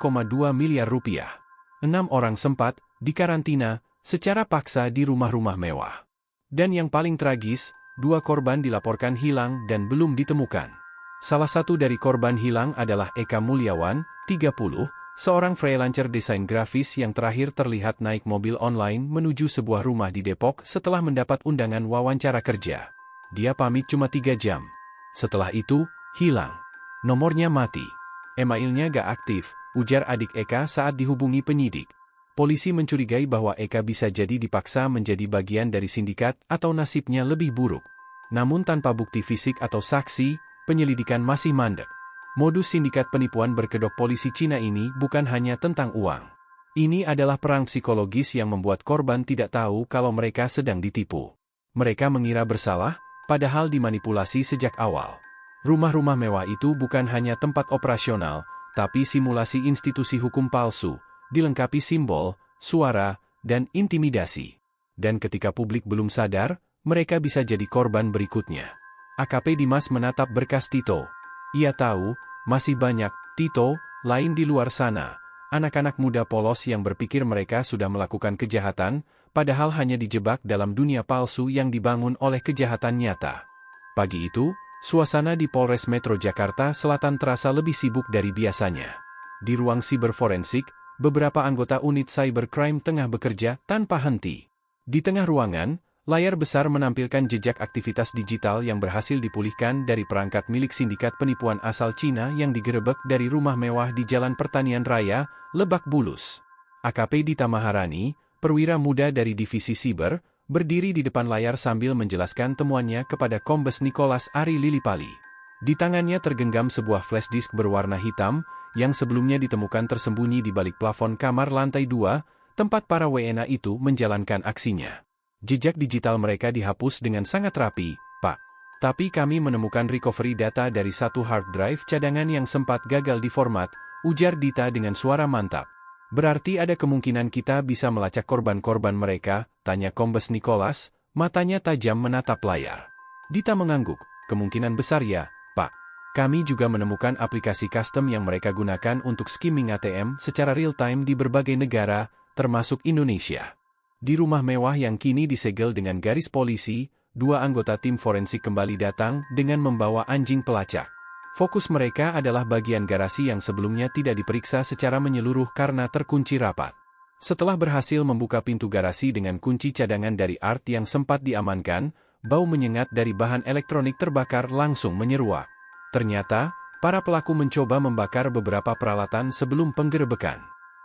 miliar rupiah. 6 orang sempat dikarantina secara paksa di rumah-rumah mewah. Dan yang paling tragis, 2 korban dilaporkan hilang dan belum ditemukan. Salah satu dari korban hilang adalah Eka Mulyawan, 30, seorang freelancer desain grafis yang terakhir terlihat naik mobil online menuju sebuah rumah di Depok setelah mendapat undangan wawancara kerja. Dia pamit cuma 3 jam. Setelah itu, hilang. Nomornya mati. Emailnya gak aktif, ujar adik Eka saat dihubungi penyidik. Polisi mencurigai bahwa Eka bisa jadi dipaksa menjadi bagian dari sindikat atau nasibnya lebih buruk. Namun tanpa bukti fisik atau saksi, penyelidikan masih mandek. Modus sindikat penipuan berkedok polisi Cina ini bukan hanya tentang uang. Ini adalah perang psikologis yang membuat korban tidak tahu kalau mereka sedang ditipu. Mereka mengira bersalah, padahal dimanipulasi sejak awal. Rumah-rumah mewah itu bukan hanya tempat operasional, tapi simulasi institusi hukum palsu, dilengkapi simbol, suara, dan intimidasi. Dan ketika publik belum sadar, mereka bisa jadi korban berikutnya. AKP Dimas menatap berkas Tito. Ia tahu, masih banyak Tito lain di luar sana, anak-anak muda polos yang berpikir mereka sudah melakukan kejahatan, padahal hanya dijebak dalam dunia palsu yang dibangun oleh kejahatan nyata. Pagi itu, suasana di Polres Metro Jakarta Selatan terasa lebih sibuk dari biasanya. Di ruang siberforensik, beberapa anggota unit cybercrime tengah bekerja tanpa henti. Di tengah ruangan, layar besar menampilkan jejak aktivitas digital yang berhasil dipulihkan dari perangkat milik sindikat penipuan asal Cina yang digerebek dari rumah mewah di Jalan Pertanian Raya, Lebak Bulus. AKP Dita Maharani, perwira muda dari Divisi Siber, berdiri di depan layar sambil menjelaskan temuannya kepada Kombes Nicholas Ari Lilipali. Di tangannya tergenggam sebuah flash disk berwarna hitam, yang sebelumnya ditemukan tersembunyi di balik plafon kamar lantai 2, tempat para WNA itu menjalankan aksinya. Jejak digital mereka dihapus dengan sangat rapi, Pak. Tapi kami menemukan recovery data dari satu hard drive cadangan yang sempat gagal diformat, ujar Dita dengan suara mantap. Berarti ada kemungkinan kita bisa melacak korban-korban mereka, tanya Kombes Nicholas, matanya tajam menatap layar. Dita mengangguk, kemungkinan besar ya, Pak. Kami juga menemukan aplikasi custom yang mereka gunakan untuk skimming ATM secara real-time di berbagai negara, termasuk Indonesia. Di rumah mewah yang kini disegel dengan garis polisi, 2 anggota tim forensik kembali datang dengan membawa anjing pelacak. Fokus mereka adalah bagian garasi yang sebelumnya tidak diperiksa secara menyeluruh karena terkunci rapat. Setelah berhasil membuka pintu garasi dengan kunci cadangan dari Art yang sempat diamankan, bau menyengat dari bahan elektronik terbakar langsung menyeruak. Ternyata, para pelaku mencoba membakar beberapa peralatan sebelum penggerebekan.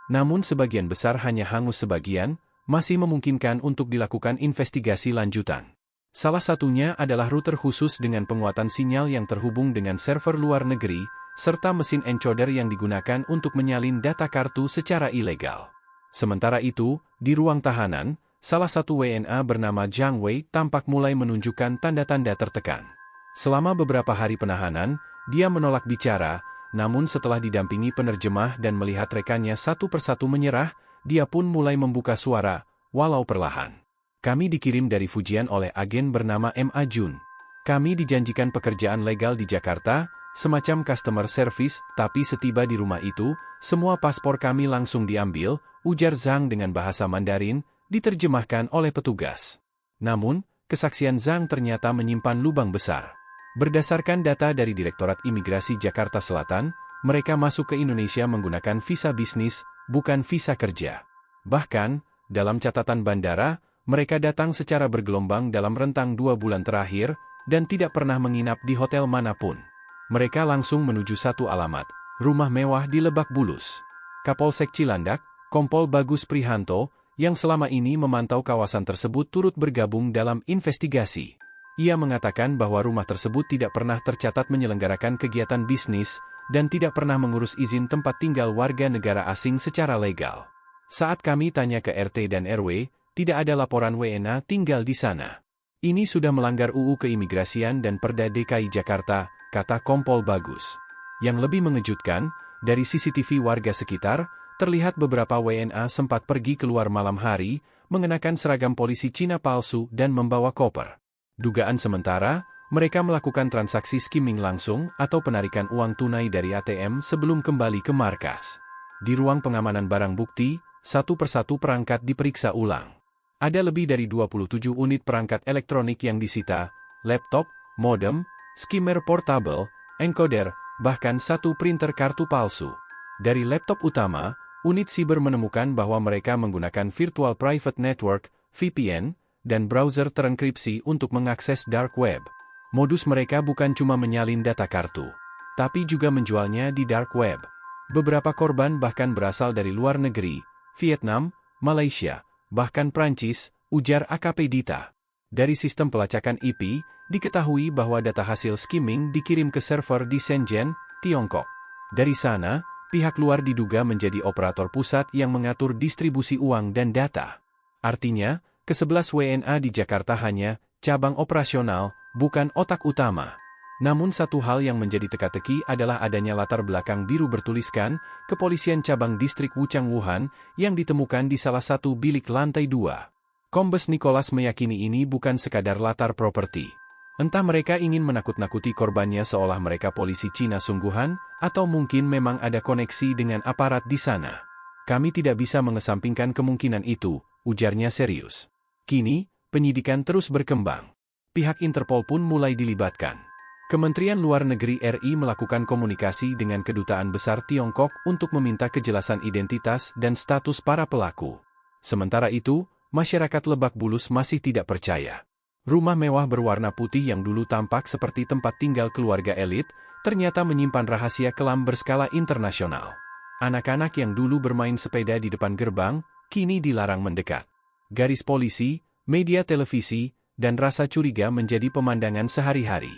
Namun sebagian besar hanya hangus sebagian, masih memungkinkan untuk dilakukan investigasi lanjutan. Salah satunya adalah router khusus dengan penguatan sinyal yang terhubung dengan server luar negeri, serta mesin encoder yang digunakan untuk menyalin data kartu secara ilegal. Sementara itu, di ruang tahanan, salah satu WNA bernama Zhang Wei tampak mulai menunjukkan tanda-tanda tertekan. Selama beberapa hari penahanan, dia menolak bicara, namun setelah didampingi penerjemah dan melihat rekannya satu persatu menyerah, dia pun mulai membuka suara, walau perlahan. Kami dikirim dari Fujian oleh agen bernama M.A. Jun. Kami dijanjikan pekerjaan legal di Jakarta, semacam customer service, tapi setiba di rumah itu, semua paspor kami langsung diambil, ujar Zhang dengan bahasa Mandarin, diterjemahkan oleh petugas. Namun, kesaksian Zhang ternyata menyimpan lubang besar. Berdasarkan data dari Direktorat Imigrasi Jakarta Selatan, mereka masuk ke Indonesia menggunakan visa bisnis, bukan visa kerja. Bahkan, dalam catatan bandara, mereka datang secara bergelombang dalam rentang 2 bulan terakhir, dan tidak pernah menginap di hotel manapun. Mereka langsung menuju satu alamat, rumah mewah di Lebak Bulus. Kapolsek Cilandak, Kompol Bagus Prihanto, yang selama ini memantau kawasan tersebut turut bergabung dalam investigasi. Ia mengatakan bahwa rumah tersebut tidak pernah tercatat menyelenggarakan kegiatan bisnis, dan tidak pernah mengurus izin tempat tinggal warga negara asing secara legal. Saat kami tanya ke RT dan RW, tidak ada laporan WNA tinggal di sana. Ini sudah melanggar UU Keimigrasian dan Perda DKI Jakarta, kata Kompol Bagus. Yang lebih mengejutkan, dari CCTV warga sekitar, terlihat beberapa WNA sempat pergi keluar malam hari, mengenakan seragam polisi Cina palsu dan membawa koper. Dugaan sementara, mereka melakukan transaksi skimming langsung atau penarikan uang tunai dari ATM sebelum kembali ke markas. Di ruang pengamanan barang bukti, satu persatu perangkat diperiksa ulang. Ada lebih dari 27 unit perangkat elektronik yang disita, laptop, modem, skimmer portable, encoder, bahkan satu printer kartu palsu. Dari laptop utama, unit siber menemukan bahwa mereka menggunakan Virtual Private Network, VPN, dan browser terenkripsi untuk mengakses dark web. Modus mereka bukan cuma menyalin data kartu, tapi juga menjualnya di dark web. Beberapa korban bahkan berasal dari luar negeri, Vietnam, Malaysia, bahkan Prancis, ujar AKP Dita. Dari sistem pelacakan IP, diketahui bahwa data hasil skimming dikirim ke server di Shenzhen, Tiongkok. Dari sana, pihak luar diduga menjadi operator pusat yang mengatur distribusi uang dan data. Artinya, ke-11 WNA di Jakarta hanya cabang operasional, bukan otak utama. Namun satu hal yang menjadi teka-teki adalah adanya latar belakang biru bertuliskan Kepolisian Cabang Distrik Wuchang Wuhan yang ditemukan di salah satu bilik lantai 2. Kombes Nicholas meyakini ini bukan sekadar latar properti. Entah mereka ingin menakut-nakuti korbannya seolah mereka polisi Cina sungguhan, atau mungkin memang ada koneksi dengan aparat di sana. Kami tidak bisa mengesampingkan kemungkinan itu, ujarnya serius. Kini, penyidikan terus berkembang. Pihak Interpol pun mulai dilibatkan. Kementerian Luar Negeri RI melakukan komunikasi dengan Kedutaan Besar Tiongkok untuk meminta kejelasan identitas dan status para pelaku. Sementara itu, masyarakat Lebak Bulus masih tidak percaya. Rumah mewah berwarna putih yang dulu tampak seperti tempat tinggal keluarga elit, ternyata menyimpan rahasia kelam berskala internasional. Anak-anak yang dulu bermain sepeda di depan gerbang, kini dilarang mendekat. Garis polisi, media televisi, dan rasa curiga menjadi pemandangan sehari-hari.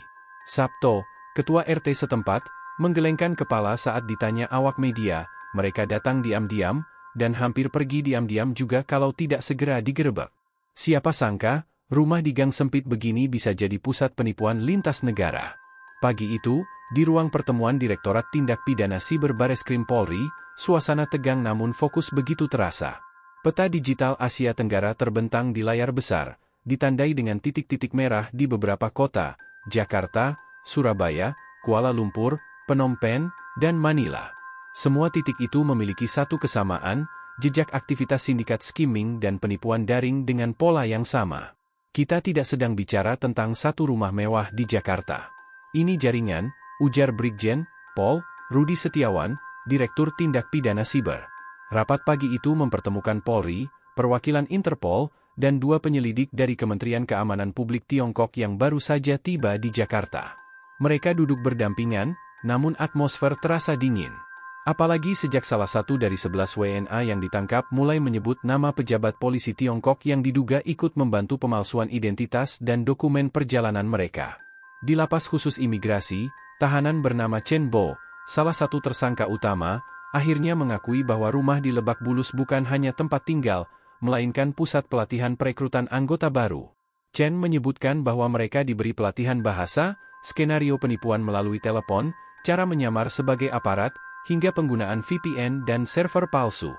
Sabto, ketua RT setempat, menggelengkan kepala saat ditanya awak media, mereka datang diam-diam, dan hampir pergi diam-diam juga kalau tidak segera digerebek. Siapa sangka, rumah di gang sempit begini bisa jadi pusat penipuan lintas negara. Pagi itu, di ruang pertemuan Direktorat Tindak Pidana Siber Bareskrim Polri, suasana tegang namun fokus begitu terasa. Peta digital Asia Tenggara terbentang di layar besar, ditandai dengan titik-titik merah di beberapa kota, Jakarta, Surabaya, Kuala Lumpur, Phnom Penh, dan Manila. Semua titik itu memiliki satu kesamaan, jejak aktivitas sindikat skimming dan penipuan daring dengan pola yang sama. Kita tidak sedang bicara tentang satu rumah mewah di Jakarta. Ini jaringan, ujar Brigjen Pol Rudi Setiawan, Direktur Tindak Pidana Siber. Rapat pagi itu mempertemukan Polri, perwakilan Interpol, dan 2 penyelidik dari Kementerian Keamanan Publik Tiongkok yang baru saja tiba di Jakarta. Mereka duduk berdampingan, namun atmosfer terasa dingin. Apalagi sejak salah satu dari 11 WNA yang ditangkap mulai menyebut nama pejabat polisi Tiongkok yang diduga ikut membantu pemalsuan identitas dan dokumen perjalanan mereka. Di lapas khusus imigrasi, tahanan bernama Chen Bo, salah satu tersangka utama, akhirnya mengakui bahwa rumah di Lebak Bulus bukan hanya tempat tinggal, melainkan pusat pelatihan perekrutan anggota baru. Chen menyebutkan bahwa mereka diberi pelatihan bahasa, skenario penipuan melalui telepon, cara menyamar sebagai aparat, hingga penggunaan VPN dan server palsu.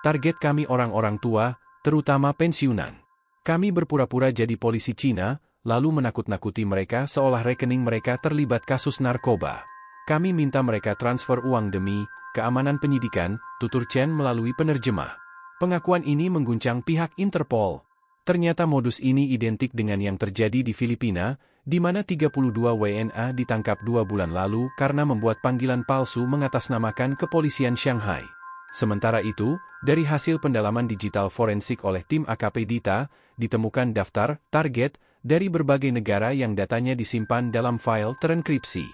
Target kami orang-orang tua, terutama pensiunan. Kami berpura-pura jadi polisi Cina, lalu menakut-nakuti mereka seolah rekening mereka terlibat kasus narkoba. Kami minta mereka transfer uang demi keamanan penyidikan, tutur Chen melalui penerjemah. Pengakuan ini mengguncang pihak Interpol. Ternyata modus ini identik dengan yang terjadi di Filipina, di mana 32 WNA ditangkap 2 bulan lalu karena membuat panggilan palsu mengatasnamakan kepolisian Shanghai. Sementara itu, dari hasil pendalaman digital forensik oleh tim AKP Dita, ditemukan daftar target dari berbagai negara yang datanya disimpan dalam file terenkripsi.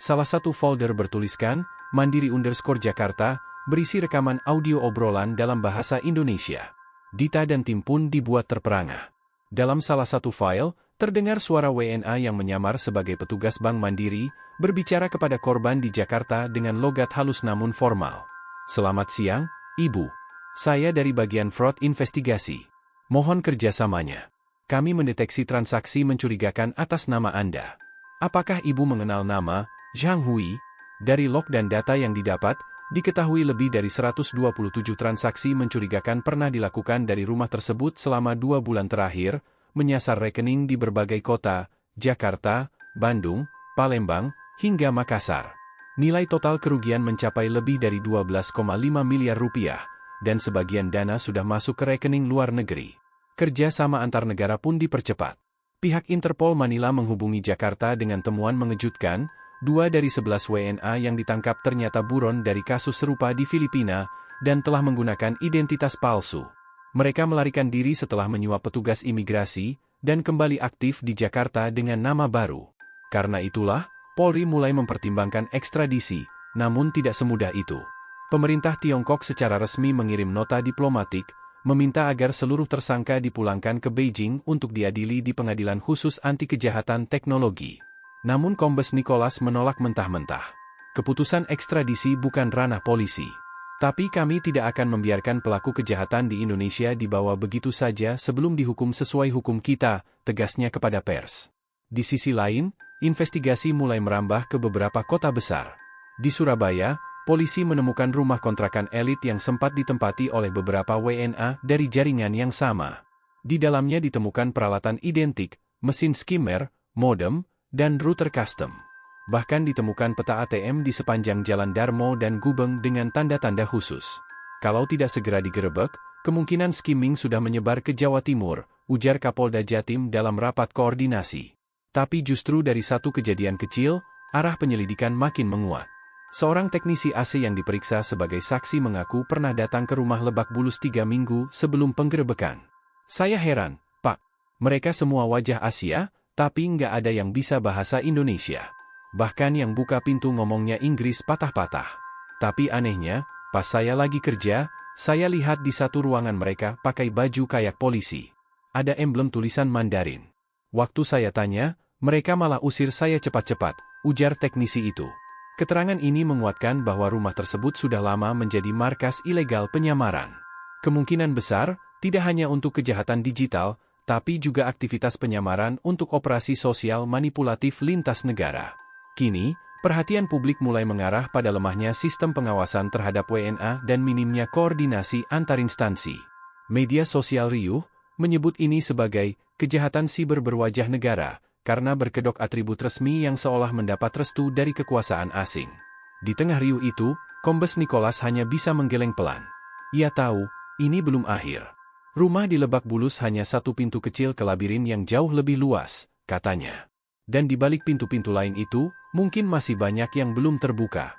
Salah satu folder bertuliskan Mandiri_Jakarta, berisi rekaman audio obrolan dalam bahasa Indonesia. Dita dan tim pun dibuat terperangah. Dalam salah satu file, terdengar suara WNA yang menyamar sebagai petugas Bank Mandiri, berbicara kepada korban di Jakarta dengan logat halus namun formal. "Selamat siang, Ibu. Saya dari bagian fraud investigasi. Mohon kerjasamanya. Kami mendeteksi transaksi mencurigakan atas nama Anda. Apakah Ibu mengenal nama Zhang Hui?" Dari log dan data yang didapat, diketahui lebih dari 127 transaksi mencurigakan pernah dilakukan dari rumah tersebut selama 2 bulan terakhir, menyasar rekening di berbagai kota, Jakarta, Bandung, Palembang, hingga Makassar. Nilai total kerugian mencapai lebih dari 12,5 miliar rupiah, dan sebagian dana sudah masuk ke rekening luar negeri. Kerja sama antar negara pun dipercepat. Pihak Interpol Manila menghubungi Jakarta dengan temuan mengejutkan, 2 dari 11 WNA yang ditangkap ternyata buron dari kasus serupa di Filipina, dan telah menggunakan identitas palsu. Mereka melarikan diri setelah menyuap petugas imigrasi, dan kembali aktif di Jakarta dengan nama baru. Karena itulah, Polri mulai mempertimbangkan ekstradisi, namun tidak semudah itu. Pemerintah Tiongkok secara resmi mengirim nota diplomatik, meminta agar seluruh tersangka dipulangkan ke Beijing untuk diadili di Pengadilan Khusus Anti Kejahatan Teknologi. Namun Kombes Nicholas menolak mentah-mentah. Keputusan ekstradisi bukan ranah polisi. Tapi kami tidak akan membiarkan pelaku kejahatan di Indonesia dibawa begitu saja sebelum dihukum sesuai hukum kita, tegasnya kepada pers. Di sisi lain, investigasi mulai merambah ke beberapa kota besar. Di Surabaya, polisi menemukan rumah kontrakan elit yang sempat ditempati oleh beberapa WNA dari jaringan yang sama. Di dalamnya ditemukan peralatan identik, mesin skimmer, modem, dan router custom. Bahkan ditemukan peta ATM di sepanjang Jalan Darmo dan Gubeng dengan tanda-tanda khusus. Kalau tidak segera digerebek, kemungkinan skimming sudah menyebar ke Jawa Timur, ujar Kapolda Jatim dalam rapat koordinasi. Tapi justru dari satu kejadian kecil, arah penyelidikan makin menguat. Seorang teknisi AC yang diperiksa sebagai saksi mengaku pernah datang ke rumah Lebak Bulus 3 minggu sebelum penggerebekan. "Saya heran, Pak. Mereka semua wajah Asia, tapi nggak ada yang bisa bahasa Indonesia. Bahkan yang buka pintu ngomongnya Inggris patah-patah. Tapi anehnya, pas saya lagi kerja, saya lihat di satu ruangan mereka pakai baju kayak polisi. Ada emblem tulisan Mandarin. Waktu saya tanya, mereka malah usir saya cepat-cepat," ujar teknisi itu. Keterangan ini menguatkan bahwa rumah tersebut sudah lama menjadi markas ilegal penyamaran. Kemungkinan besar, tidak hanya untuk kejahatan digital, tapi juga aktivitas penyamaran untuk operasi sosial manipulatif lintas negara. Kini, perhatian publik mulai mengarah pada lemahnya sistem pengawasan terhadap WNA dan minimnya koordinasi antar instansi. Media sosial riuh menyebut ini sebagai kejahatan siber berwajah negara, karena berkedok atribut resmi yang seolah mendapat restu dari kekuasaan asing. Di tengah riuh itu, Kombes Nicholas hanya bisa menggeleng pelan. Ia tahu, ini belum akhir. Rumah di Lebak Bulus hanya satu pintu kecil ke labirin yang jauh lebih luas, katanya. Dan di balik pintu-pintu lain itu, mungkin masih banyak yang belum terbuka.